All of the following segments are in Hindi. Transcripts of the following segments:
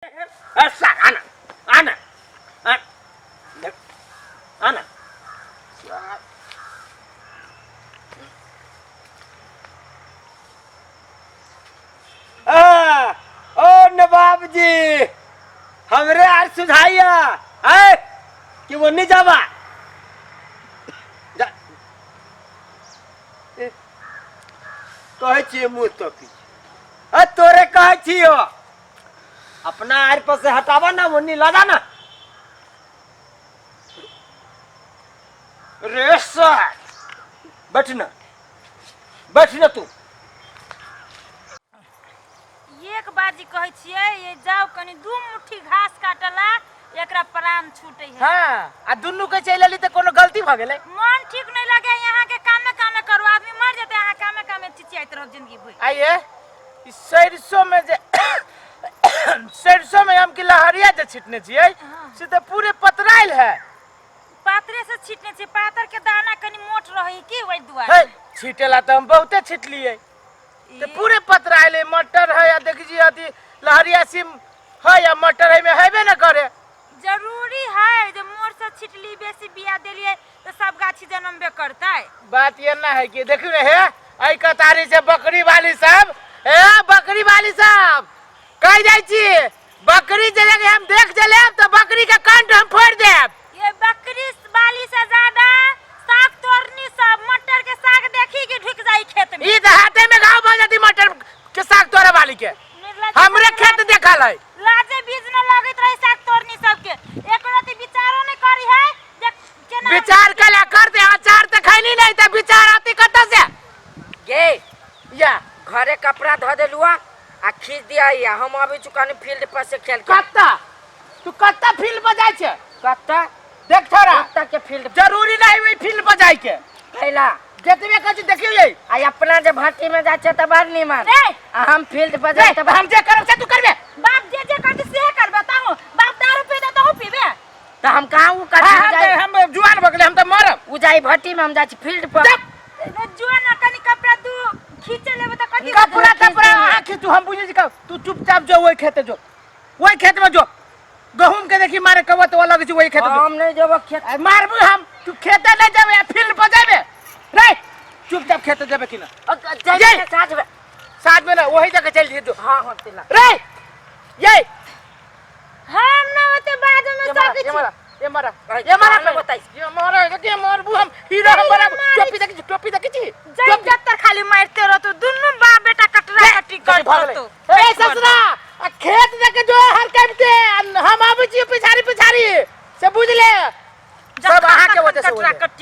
आना आना आना ओ नवाब जी हमरे यार सुझाइया है कि वो नहीं जावा कहे छी मुँह तो की तोरे कहे छी अपना आर पर से हटावा ना मुन्नी लगा ना रे सर बैठ ना तू एक बाजी कहै छियै ये जाओ कनी दू मुट्ठी घास काटला एकरा प्राण छूटे है। हां आ दुन्नु के चलली त कोनो गलती भ गेलै। मन ठीक नहीं लगे यहाँ के कामे करू आदमी मर जाते यहाँ कामे चिचियात रह जिंदगी भर। आइए इस सरसों में हम की लहरिया जे छिटने छियै से त पूरे पतराइल है। पातरे से छिटने छी पातर के दाना कनी मोट रही की वही दुआरे छिटेला त हम बहुते छिटलिए ते पूरे पतराइल है। मटर है या देखिए अथी लहरिया सिम है या मटर है में हेबे न करे। जरूरी है जे मोर से छिटली बेसी बिया देलिए तो सब गाछी जन्मबे करतै। बात ये ना है कि देखियो रे हे आई कतारी से बकरी वाली साहब कह जाय छी बकरी जे लगे हम देख जले तो बकरी का कंठ हम फोड़ देब। ये बकरी वाली से ज्यादा साग तोरनी सब मटर के साग देखी के ढुक जाई खेत में। ई हाथे में घाव भ जाती मटर के साग तोरे वाली के हमरे खेत देखल है। लाजे बीज न लागत रही साग तोरनी सब के एक रति विचारो नहीं करी है जे केना विचार कला कर दे अचार त खैनी नहीं त विचार आती कत से गे या घरे कपड़ा धो देलुआ आ खींच दिया या हम अभी चुकानी फील्ड पर से खेल के कत्ता तू कत्ता फील्ड पर जाय छे कत्ता देख थोड़ा कत्ता के फील्ड जरूरी नहीं वही फील्ड पर जाय के कैला जतबे कछु देखियो ये आ अपना जे भट्टी में जा छे त बार नहीं मान आ हम फील्ड पर जा त हम जे करब से तू करबे। बाप जे करते से करबे ताऊ बाप दारू पी दे तो पीबे त हम कहां उ कर जाय हम जुआन भगले हम त मरब उ जाई भट्टी में हम जा छी फील्ड पर जुआन कनी कपड़ा तू खींचे लेबे त कथि कपड़ा आखि तू हम बुझी का तू चुपचाप जो वही खेत जो वही खेत में जो गहूम के देखी मारे कब तो अलग छी वही खेत में हम नहीं जब खेत मारबू हम तू खेत नहीं जाबे फील्ड पर जाबे रे चुपचाप खेत जाबे कि ना जाई साथ में ना वही जगह चल जे जो हां हां तिला रे ये हम न होते बाद में सब ये मारा पे बताई ये मारा के मारबू हम हीरो हम बड़ा टोपी देखी छी जब जत्तर खाली मारते रह तू दुन्नु बाप बेटा कटरा कटी कर तो ए ससुरा खेत देख जो हर काटते हम आबू छी पिछारी से बुझ ले सब आहा के वजह से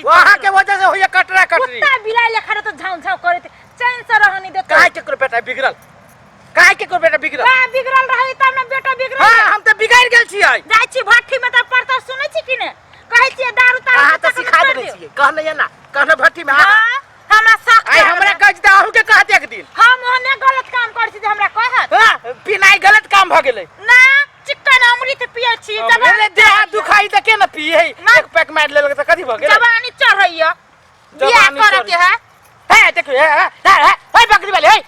वहां के वजह से होय कटरा कटरी कुत्ता बिलाई ले खड़े तो झाऊ करे चैन से रहनी दे काहे के बेटा बिगड़ल काहे के बेटा बिगड़ल हां बिगड़ल रही तब ना बेटा बिगड़ल हां हम त बिगाड़ गेल छी आई जाय छी भट्ठी में त पड़ता सुनै छी कि ने कहै छी दारू तारू हां त सिखा देले छी कहले या ना कहले भट्ठी में हां हमरा शक आई हमरा कहत आहू के कहत एक दिन हम ओने गलत काम कर छी हमरा कहत हां पिनाई गलत काम भ गेलै ना चिकन अमृत पियै छी जब मेरे देह दुखाई त के न पिए एक पैक मार लेलक त कथि भ गेल जवानी चढ़ैया बियाह करे के है देखियो हे बकरी वाले हे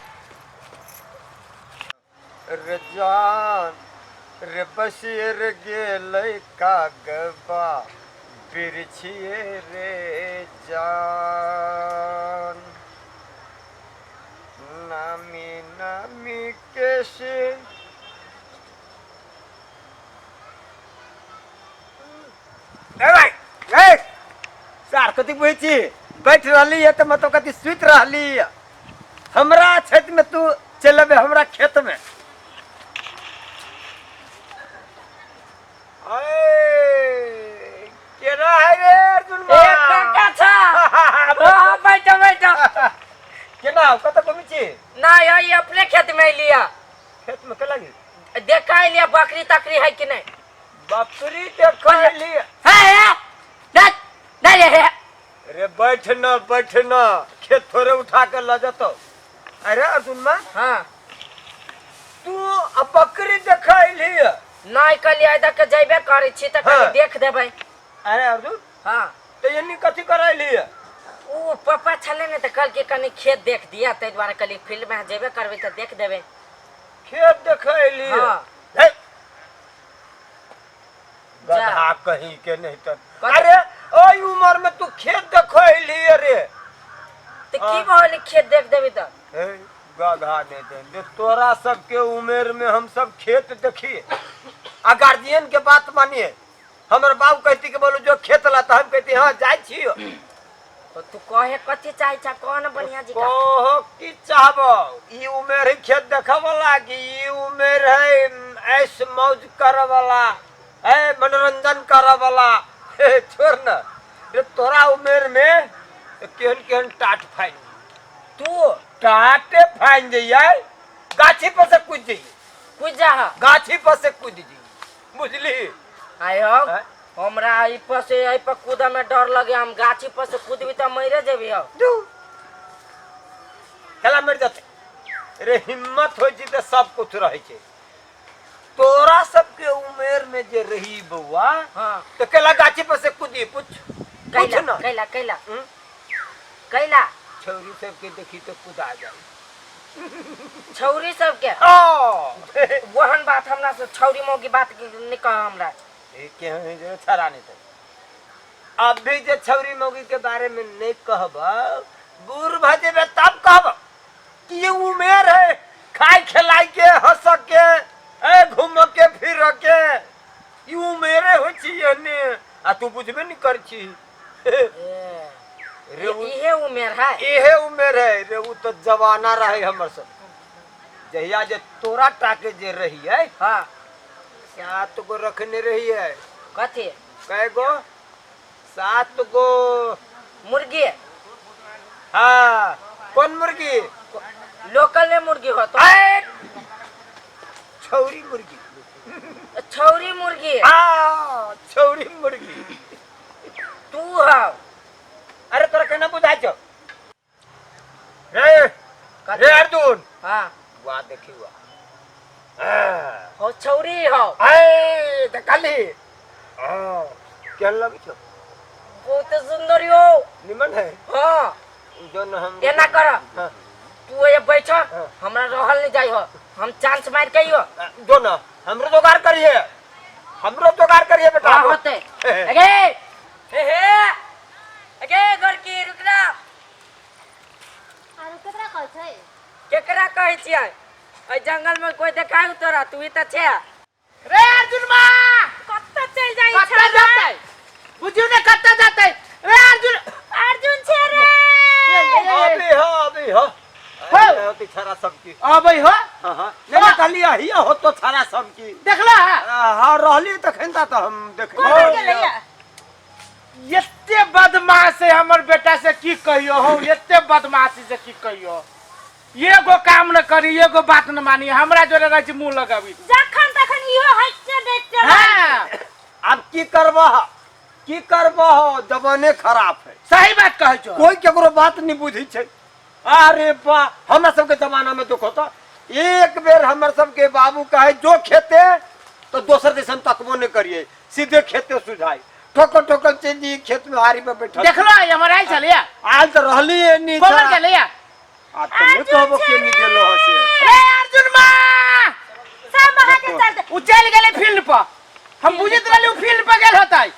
रे जान रे बशीर गेलै कागबा बिरछिए रे जान नामी कैसे ए भाई ए सार कति बुझी बैठ रहली है त मत कति सुत रहली हमरा क्षेत्र में तू चलबे हमरा खेत में केना है रे अर्जुन बा एक काका बैठो केना कत पहुंची छी ना ये अपने खेत में लिया खेत में के लगी देखा लिया बकरी तकरी है कि नहीं बकरी देखा ली है नहीं है रे बैठना खेत थोड़े उठा के ल जतो अरे अर्जुन मां हां तू अब बकरी देखाई ली नहीं कलिया इधर के जइबे करे छी त कहीं देख देबै। अरे अर्जुन हां तो यनी कथि कराई ली ओ पापा छले ने त कल के कनी खेत देख दिया तै द्वारा कली फील्ड में जेबे करबे त देख देबे खेत देखाई ली हां गधा कहीं के नहीं तो अरे ओई उम्र में तू खेत देखली अरे तो की भइल खेत देख देबी त ए गधा नहीं दे तोरा सबके उम्र में हम सब खेत देखिए आ गार्जियन के बात मानिए हमर बाप कहती के बोलो जो खेत लाता हम कहती हां जाय छियो तो तू कहे कथि चाहि छ कौन बढ़िया जी का ओहो की चाहबो ई उम्र है खेत देखा वाला कि ई उम्र है ऐश मौज करे वाला है मनोरंजन करे वाला छोड़ ना रे तोरा उम्र में केहन केहन टाट फाइन तू टाटे फाइन जइए गाछी पर से कूद जइए कुछ जा गाछी पर से कूद जइए बुझली आय हो हमरा ई पर से आई पर कूदा में डर लगे हम गाछी पर से कूदबी त मरे जेबी हो केला मर जाते रे हिम्मत होई छी त सब कुछ रहे छे तोरा सबके उम्र में जे रही बउआ हां तो केला गाछी पर से कूदी पूछ कैला कैला कैला कैला छौरी सबके देखी तो कूदा जाए छौरी सब के ओ वहन बात हमरा से छौरी मौ की बात नहीं कह हमरा के है जो छरा नहीं तो अभी जे छौरी मौगी के बारे में नहीं कहब बूढ़ भजे में तब कहब कि ये उम्र है खाई खिलाई के हंस के ए घूम के फिर के ये उम्र हो छी ने आ तू बुझबे नहीं कर छी रे इहे उम्र है इहे उम्र है रे उ तो जवाना रहे हमर सब जहिया जे तोरा टाके जे रही है हां 7 गो रखने रही है कथि कै गो 7 गो मुर्गी हाँ कौन मुर्गी लोकल में मुर्गी हो तो छौरी मुर्गी छौरी मुर्गी हाँ छौरी मुर्गी तू हो अरे तोरा कहना बुझाई छो रे रे अर्जुन हां वाह देखी वाह हो छौरी हो आए देखली हां क्या लगी छो बहुत सुंदर हो निमन है हां जोन हम एना कर हां तू ये बैठ हमरा रहल नहीं जाई हो हम चांस मार के हो दो ना हमरो जोगाड़ करिए बेटा हां होते अगे हे अगे घर की रुकना आरो केकरा कहै छै केकरा कहै छियै ए जंगल में कोई देखाई तोरा तू ही त छे रे अर्जुन मा कत्ता चल जाई कत्ता छ जाते बुझियो ने कत्ता जाते रे अर्जुन अर्जुन छे रे अभी हो होती छारा सबकी अबै हो हां हां नहीं कहलिए ही हो तो छारा सबकी देखला हां रहली तखन त हम देख कौन गेलैया एते बदमाश है हमर बेटा से की कहियो हो एते बदमाशी से की कहियो एगो काम न करी एगो बात न मानी हमरा जोरे रह छी मुंह लगाबी जखन तखन इहो हटते देते हां अब की करबो जवाने खराब है सही बात कहै छो कोई केकरो बात नहीं बुझी छै अरे बा हमरा सबके जमाना में देखो तो एक बेर हमर सबके बाबू कहे जो खेते तो दोसर दिसन तकबो नहीं करिए सीधे खेते सुझाई ठोकर चली खेत में हारी पे बैठल देखलो हमर आई चलिया आज तो रहली नहीं कोमर गेलैया आ तो नहीं कहबो के नहीं गेलो हसे रे अर्जुन मा सब महा के चलते उ चल गेले फील्ड पर हम बुझित रहली फील्ड पर गेल होतै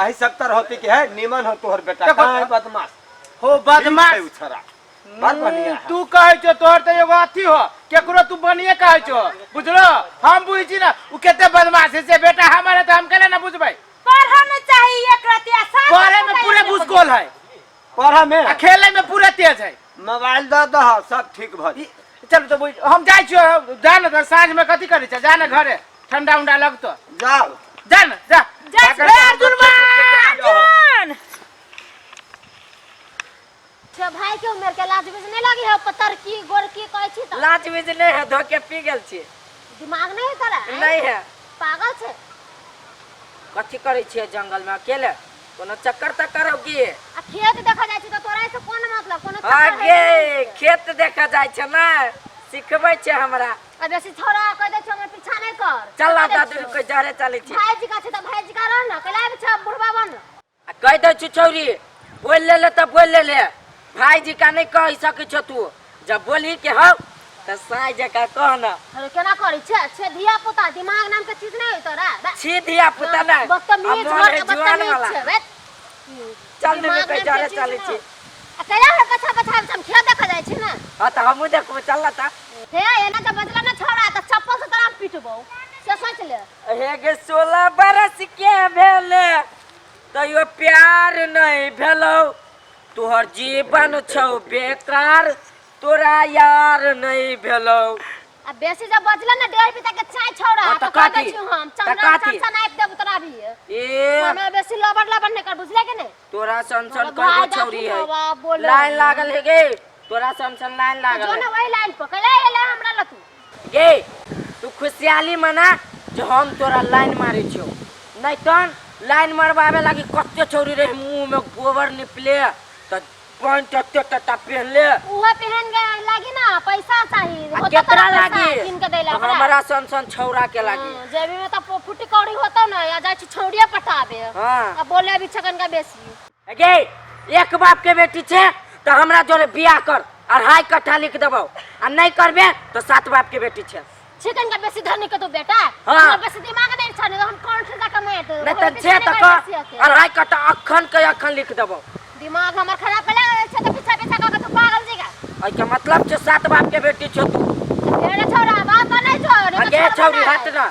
आही सकतर होती कि है निमन हो तोहर बेटा देखो, कहां है बदमाश हो बदमाश उछरा बात बढ़िया है तू कहै छो तोहर त एगो अथी हो केकरो तू बनिए कहै छो बुझलो हम बुझी छी ना उ केते बदमाश है से बेटा हमारे त हम केना न बुझबै पढ़ा न चाहिए एक रतिया साथ पढ़े में पूरे भूसकोल है पढ़ा में आ खेले में पूरे तेज है मोबाइल दो सब ठीक भई चल तो बुझ हम जाय छियो जा न साँझ में कथि करै छ जा न घरे ठंडा उंडा लगतो जाओ जा न जा रे अर्जुन मा अर्जुन छे भाई के उम्र के लाज बीज नहीं लगी है पत्थर की गोर की कहै छी त लाज बीज नहीं है धोके पी गेल छी दिमाग नहीं है तोरा नहीं है पागल छे कथी करे छियै जंगल में अकेले कोनो चक्कर तक करो की आ खेत देखा जाय छी त तोरा से कोन मतलब कोनो आगे खेत देखा जाय छै ना सिखबै छै हमरा आ बेसी छोरा कह दे छ हमर पीछा नहीं कर चल दादू कोई जरे चलै छी भाई जी का छ त भाई जी का रह न कला छ बुढ़वा बन कह दे छी छौरी बोल ले त बोल ले भाई जी का नहीं कह सकै छ तू जब बोली के हो त साई जका कहना अरे केना करी छे धिया पुता दिमाग नाम के चीज नहीं होय तोरा छी धिया पुता ना बदतमीज अब घर है के जुआन बदतमीज वाला छे बे चल ने दिमाग कह में चले के चले चीज छी ना। आ कया है कथा कथा हम खेल देखा जाय छी ना हां त हमहु देखबो चल ता हे एना के बदला ना छोड़ा त चप्पल से तोरा पीटबो से सोच ले हे गे 16 बरस के भेले तइयो प्यार नहीं भेलो तोहर जीवन छौ बेकार तोरा यार नहीं भेलो आ बेसी जब बजला ना डेढ़ पिता के चाय छोड़ा हाँ, तो तो कह काटी। दे छी हम तो चंद्रा काटी। चंचा नाप देब तोरा भी ए हमें बेसी लबड़ लबड़ नहीं कर बुझले के नहीं तोरा सनसन बाबा, कगो आजा छौरी है बाबा, बोले। लाइन लागल है गे तोरा सनसन लाइन जो लागल ना है वही लाइन पकड़े ले हमरा लतू गे तू खुशहाली मना जो हम तोरा लाइन मारे छौ नहीं तन लाइन मारवावे लागी कत्ते छौरी रे मुंह में गोबर निपले त पैंट टट्टा पहनले उहा पहन के लागी ना पैसा चाहिए आ होता केतना तोरा पैसा लागी किन के देला तो हमरा सनसन छौरा के लागी जेबी में तो फुटी कौड़ी होता ना या जाय छी छौड़िया पटाबे हां अब बोले अभी छकन का बेसी गे एक बाप के बेटी छे तो हमरा जोरे बियाह कर और हाई कट्ठा लिख देबो आ नहीं करबे तो 7 बाप के बेटी छे चिकन का बेसी धनी के तो बेटा हाँ। हमरा बेसी दिमाग नहीं छने हम कौन से जाके मैं तो नहीं तो छे तक और हाई कट्ठा अखन के अखन लिख देबो दिमाग हमर खराब पले छे तो पीछे पीछे का तू पागल जीगा आई के मतलब छे 7 बाप के बेटी छे तू तेरे छोरा बाप नहीं छोड़ आगे छौरी हट ना